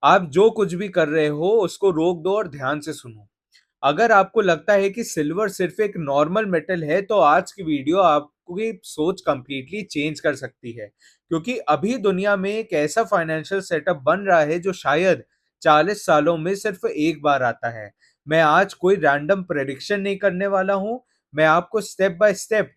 आप जो कुछ भी कर रहे हो उसको रोक दो और ध्यान से सुनो। अगर आपको लगता है कि सिल्वर सिर्फ एक नॉर्मल मेटल है तो आज की वीडियो आपकी सोच कंप्लीटली चेंज कर सकती है, क्योंकि अभी दुनिया में एक ऐसा फाइनेंशियल सेटअप बन रहा है जो शायद 40 सालों में सिर्फ एक बार आता है। मैं आज कोई रैंडम प्रेडिक्शन नहीं करने वाला हूं। मैं आपको स्टेप बाय स्टेप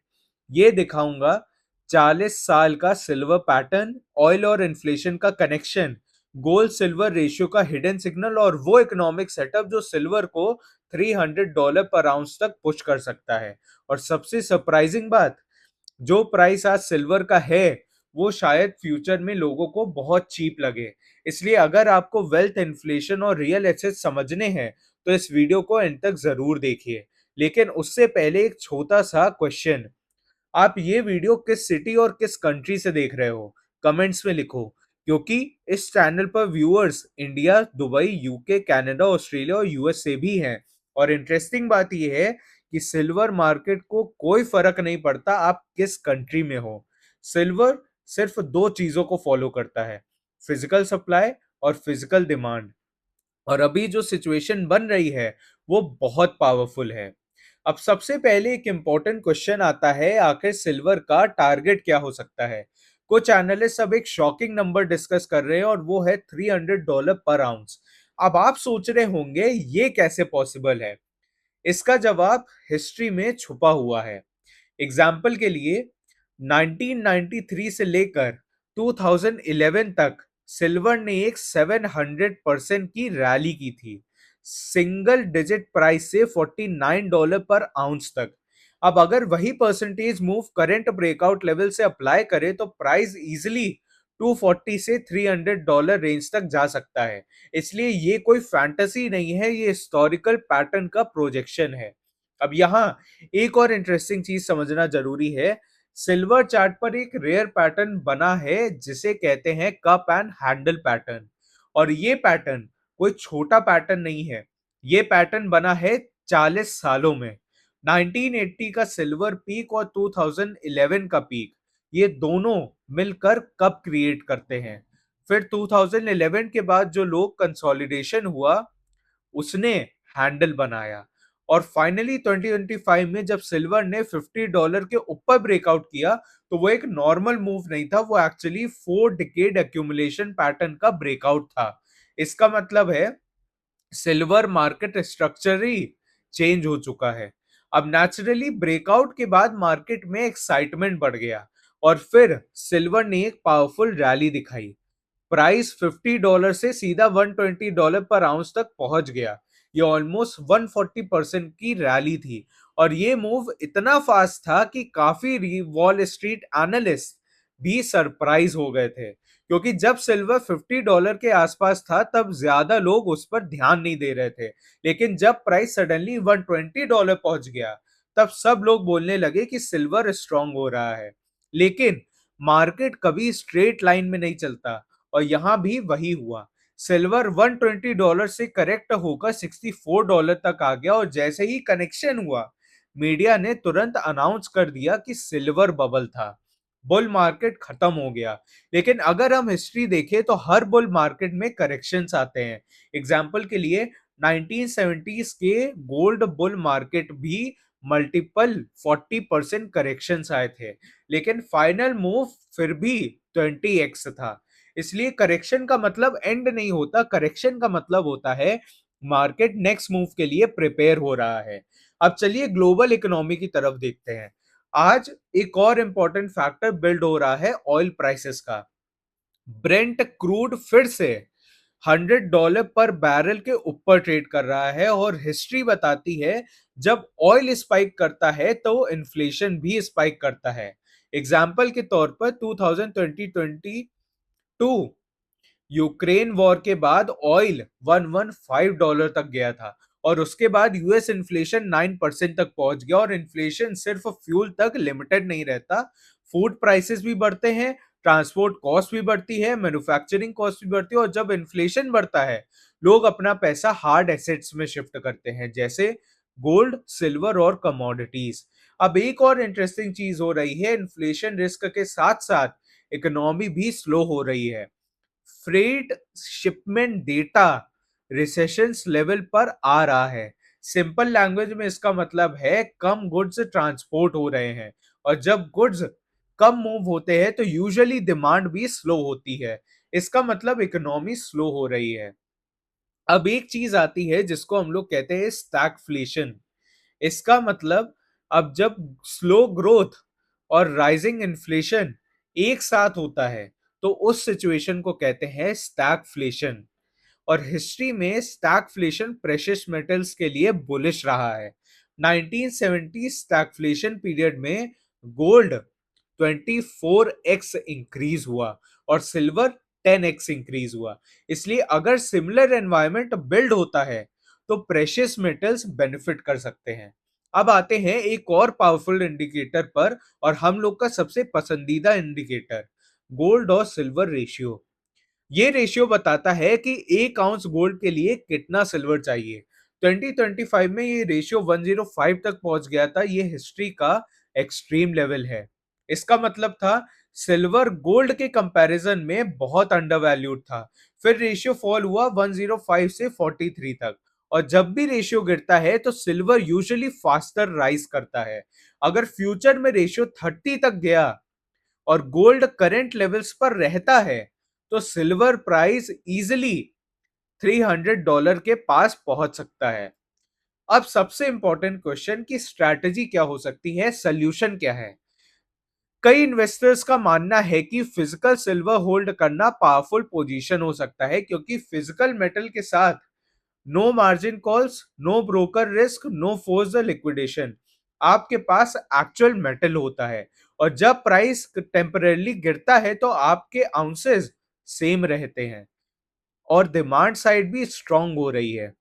ये दिखाऊंगा 40 साल का सिल्वर पैटर्न, ऑयल और इन्फ्लेशन का कनेक्शन, गोल्ड सिल्वर रेशियो का हिडन सिग्नल और वो इकोनॉमिक सेटअप जो सिल्वर को $300 पर आउंस तक पुश कर सकता है। और सबसे सरप्राइजिंग बात, जो प्राइस आज सिल्वर का है वो शायद फ्यूचर में लोगों को बहुत चीप लगे। इसलिए अगर आपको वेल्थ, इन्फ्लेशन और रियल एसेट समझने हैं तो इस वीडियो को एंड तक जरूर देखिए। लेकिन उससे पहले एक छोटा सा क्वेश्चन, आप ये वीडियो किस सिटी और किस कंट्री से देख रहे हो कमेंट्स में लिखो, क्योंकि इस चैनल पर viewers India, Dubai, UK, Canada, Australia और यूएस से भी हैं। और इंटरेस्टिंग बात यह है कि सिल्वर मार्केट को कोई फर्क नहीं पड़ता आप किस कंट्री में हो। सिल्वर सिर्फ दो चीजों को फॉलो करता है, फिजिकल सप्लाई और फिजिकल डिमांड। और अभी जो सिचुएशन बन रही है वो बहुत पावरफुल है। अब सबसे पहले एक इंपॉर्टेंट क्वेश्चन आता है, आखिर सिल्वर का टारगेट क्या हो सकता है। कुछ एनालिस्ट अब एक शॉकिंग नंबर डिस्कस कर रहे हैं और वो है $300 पर आउंस। अब आप सोच रहे होंगे ये कैसे पॉसिबल है। इसका जवाब हिस्ट्री में छुपा हुआ है। एग्जाम्पल के लिए 1993 से लेकर 2011 तक सिल्वर ने एक 700% की रैली की थी, सिंगल डिजिट प्राइस से $49 पर आउंस तक। अब अगर वही percentage move current breakout level से अप्लाई करें तो प्राइस इजिली 240 से $300 रेंज तक जा सकता है। इसलिए ये कोई फैंटेसी नहीं है, ये हिस्टोरिकल पैटर्न का प्रोजेक्शन है। अब यहाँ एक और इंटरेस्टिंग चीज समझना जरूरी है। सिल्वर चार्ट पर एक रेयर पैटर्न बना है जिसे कहते हैं कप एंड हैंडल पैटर्न। और ये पैटर्न कोई छोटा पैटर्न नहीं है। ये पैटर्न बना है 40 सालों में। 1980 का सिल्वर पीक और 2011 का पीक, ये दोनों मिलकर कप क्रिएट करते हैं। फिर 2011 के बाद जो लोग कंसोलिडेशन हुआ उसने हैंडल बनाया। और फाइनली 2025 में जब सिल्वर ने $50 के ऊपर ब्रेकआउट किया तो वो एक नॉर्मल मूव नहीं था, वो एक्चुअली 4 डिकेड एक्यूमुलेशन पैटर्न का ब्रेकआउट था। इसका मतलब है सिल्वर मार्केट स्ट्रक्चर ही चेंज हो चुका है। अब नेचुरली ब्रेकआउट के बाद मार्केट में एक्साइटमेंट बढ़ गया और फिर सिल्वर ने एक पावरफुल रैली दिखाई। प्राइस $50 से सीधा $120 पर आउंस तक पहुंच गया। ये ऑलमोस्ट 140% की रैली थी। और ये मूव इतना फास्ट था कि काफी वॉल स्ट्रीट एनालिस्ट भी सरप्राइज हो गए थे, क्योंकि जब सिल्वर $50 के आसपास था तब ज्यादा लोग उस पर ध्यान नहीं दे रहे थे। लेकिन जब प्राइस सडनली $120 पहुंच गया तब सब लोग बोलने लगे कि सिल्वर स्ट्रांग हो रहा है। लेकिन मार्केट कभी स्ट्रेट लाइन में नहीं चलता और यहां भी वही हुआ। सिल्वर $120 से करेक्ट होकर $64 तक आ गया और जैसे ही कनेक्शन हुआ मीडिया ने तुरंत अनाउंस कर दिया कि सिल्वर बबल था, बुल मार्केट खत्म हो गया। लेकिन अगर हम हिस्ट्री देखें तो हर बुल मार्केट में करेक्शंस आते हैं। एग्जांपल के लिए 1970s के गोल्ड बुल मार्केट भी मल्टीपल 40% करेक्शंस आए थे, लेकिन फाइनल मूव फिर भी 20x था। इसलिए करेक्शन का मतलब एंड नहीं होता, करेक्शन का मतलब होता है मार्केट नेक्स्ट मूव के लिए प्रिपेयर हो रहा है। अब चलिए ग्लोबल इकोनॉमी की तरफ देखते हैं। आज एक और इंपॉर्टेंट फैक्टर बिल्ड हो रहा है ऑयल प्राइसेस का। ब्रेंट क्रूड फिर से $100 पर बैरल के ऊपर ट्रेड कर रहा है और हिस्ट्री बताती है जब ऑयल स्पाइक करता है तो इन्फ्लेशन भी स्पाइक करता है। एग्जाम्पल के तौर पर 2020-2022 यूक्रेन वॉर के बाद ऑयल $115 तक गया था और उसके बाद यूएस इन्फ्लेशन 9% तक पहुंच गया। और इन्फ्लेशन सिर्फ फ्यूल तक लिमिटेड नहीं रहता, फूड प्राइसेस भी बढ़ते हैं, ट्रांसपोर्ट कॉस्ट भी बढ़ती है, मैन्युफैक्चरिंग कॉस्ट भी बढ़ती है। और जब इन्फ्लेशन बढ़ता है लोग अपना पैसा हार्ड एसेट्स में शिफ्ट करते हैं, जैसे गोल्ड, सिल्वर और कमोडिटीज। अब एक और इंटरेस्टिंग चीज हो रही है, इन्फ्लेशन रिस्क के साथ साथ इकोनॉमी भी स्लो हो रही है। Freight shipment data recessions level पर आ रहा है। सिंपल लैंग्वेज में इसका मतलब है कम गुड्स ट्रांसपोर्ट हो रहे हैं, और जब गुड्स कम मूव होते हैं तो यूजुअली डिमांड भी स्लो होती है। इसका मतलब इकोनॉमी स्लो हो रही है। अब एक चीज आती है जिसको हम लोग कहते हैं स्टैगफ्लेशन। इसका मतलब अब जब स्लो ग्रोथ और राइजिंग इन्फ्लेशन एक साथ होता है तो उस सिचुएशन को कहते हैं स्टैगफ्लेशन। और हिस्ट्री में स्टैगफ्लेशन प्रेशियस मेटल्स के लिए बुलिश रहा है। 1970 स्टैगफ्लेशन पीरियड में गोल्ड 24x इंक्रीज हुआ और सिल्वर 10x इंक्रीज हुआ। इसलिए अगर सिमिलर एनवायरनमेंट बिल्ड होता है तो प्रेशियस मेटल्स बेनिफिट कर सकते हैं। अब आते हैं एक और पावरफुल इंडिकेटर पर, और हम लोग का सबसे पसंदीदा इंडिकेटर, गोल्ड और सिल्वर रेशियो। ये रेशियो बताता है कि 1 आउंस गोल्ड के लिए कितना सिल्वर चाहिए। 2025 में ये रेशियो 105 तक पहुंच गया था। ये हिस्ट्री का एक्सट्रीम लेवल है। इसका मतलब था सिल्वर गोल्ड के कंपैरिजन में बहुत अंडरवैल्यूड था। फिर रेशियो फॉल हुआ 105 से 43 तक, और जब भी रेशियो गिरता है तो सिल्वर यूजुअली फास्टर राइज करता है। अगर फ्यूचर में रेशियो 30 तक गया और गोल्ड करंट लेवल्स पर रहता है तो सिल्वर प्राइस इजिली $300 के पास पहुंच सकता है। अब सबसे इंपॉर्टेंट क्वेश्चन की स्ट्रैटेजी क्या हो सकती है, सोल्यूशन क्या है। कई इन्वेस्टर्स का मानना है कि फिजिकल सिल्वर होल्ड करना पावरफुल पोजीशन हो सकता है, क्योंकि फिजिकल मेटल के साथ no margin calls, no broker risk, no force the liquidation. आपके पास एक्चुअल मेटल होता है, और जब प्राइस टेम्परेली गिरता है तो आपके आउंसेस सेम रहते हैं और डिमांड साइड भी स्ट्रांग हो रही है।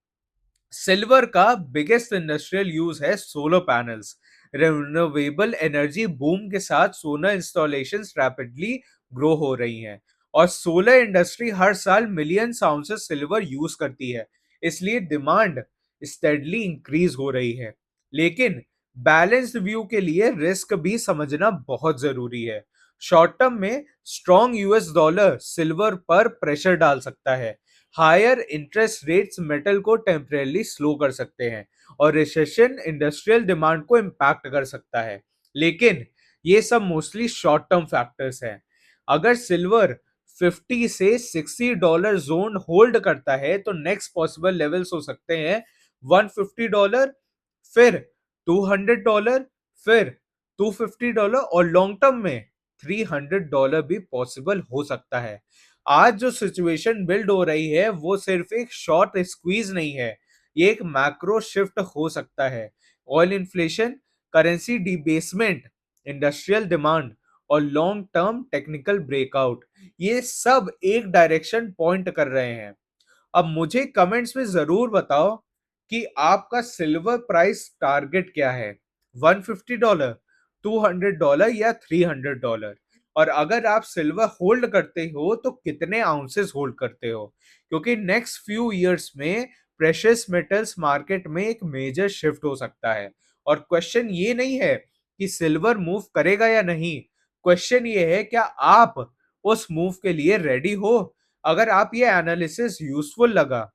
सिल्वर का बिगेस्ट इंडस्ट्रियल यूज है solar panels. Renewable energy boom के साथ सोलर इंस्टॉलेशंस रैपिडली ग्रो हो रही हैं, और सोलर इंडस्ट्री हर साल मिलियन आउंसेस सिल्वर यूज करती है। इसलिए डिमांड स्टेडली इंक्रीज हो रही है। लेकिन बैलेंस्ड व्यू के लिए रिस्क भी समझना बहुत जरूरी है। शॉर्ट टर्म में स्ट्रॉन्ग यूएस डॉलर सिल्वर पर प्रेशर डाल सकता है। हायर इंटरेस्ट रेट्स मेटल को टेम्परेली स्लो कर सकते हैं, और रिसेशन इंडस्ट्रियल डिमांड को इम्पैक्ट कर सकता है। लेकिन ये सब मोस्टली शॉर्ट टर्म फैक्टर्स हैं। अगर सिल्वर 50 से $60 जोन होल्ड करता है तो नेक्स्ट पॉसिबल लेवल्स हो सकते हैं $150, फिर $200, फिर $250, और लॉन्ग टर्म में $300 भी पॉसिबल हो सकता है। आज जो सिचुएशन बिल्ड हो रही है वो सिर्फ एक शॉर्ट स्क्वीज नहीं है, ये एक मैक्रो शिफ्ट हो सकता है। Oil inflation, currency debasement, industrial demand और लॉन्ग टर्म टेक्निकल ब्रेकआउट, ये सब एक डायरेक्शन पॉइंट कर रहे हैं। अब मुझे कमेंट्स में जरूर बताओ कि आपका सिल्वर प्राइस टारगेट क्या है, $150, $200 या $300। और अगर आप सिल्वर होल्ड करते हो तो कितने आउंसेस होल्ड करते हो, क्योंकि नेक्स्ट फ्यू इयर्स में प्रेशियस मेटल्स मार्केट में एक मेजर शिफ्ट हो सकता है। और क्वेश्चन ये नहीं है कि सिल्वर मूव करेगा या नहीं, क्वेश्चन ये है क्या आप उस मूव के लिए रेडी हो। अगर आप ये एनालिसिस यूजफुल लगा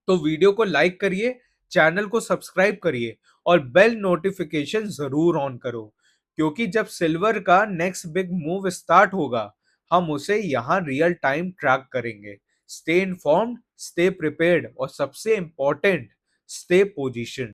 तो वीडियो को लाइक करिए, चैनल को सब्सक्राइब करिए और बेल नोटिफिकेशन जरूर ऑन करो, क्योंकि जब सिल्वर का नेक्स्ट बिग मूव स्टार्ट होगा हम उसे यहां रियल टाइम ट्रैक करेंगे। स्टे इन्फॉर्म्ड, स्टे प्रिपेयर्ड और सबसे इंपॉर्टेंट, स्टे पोजिशन।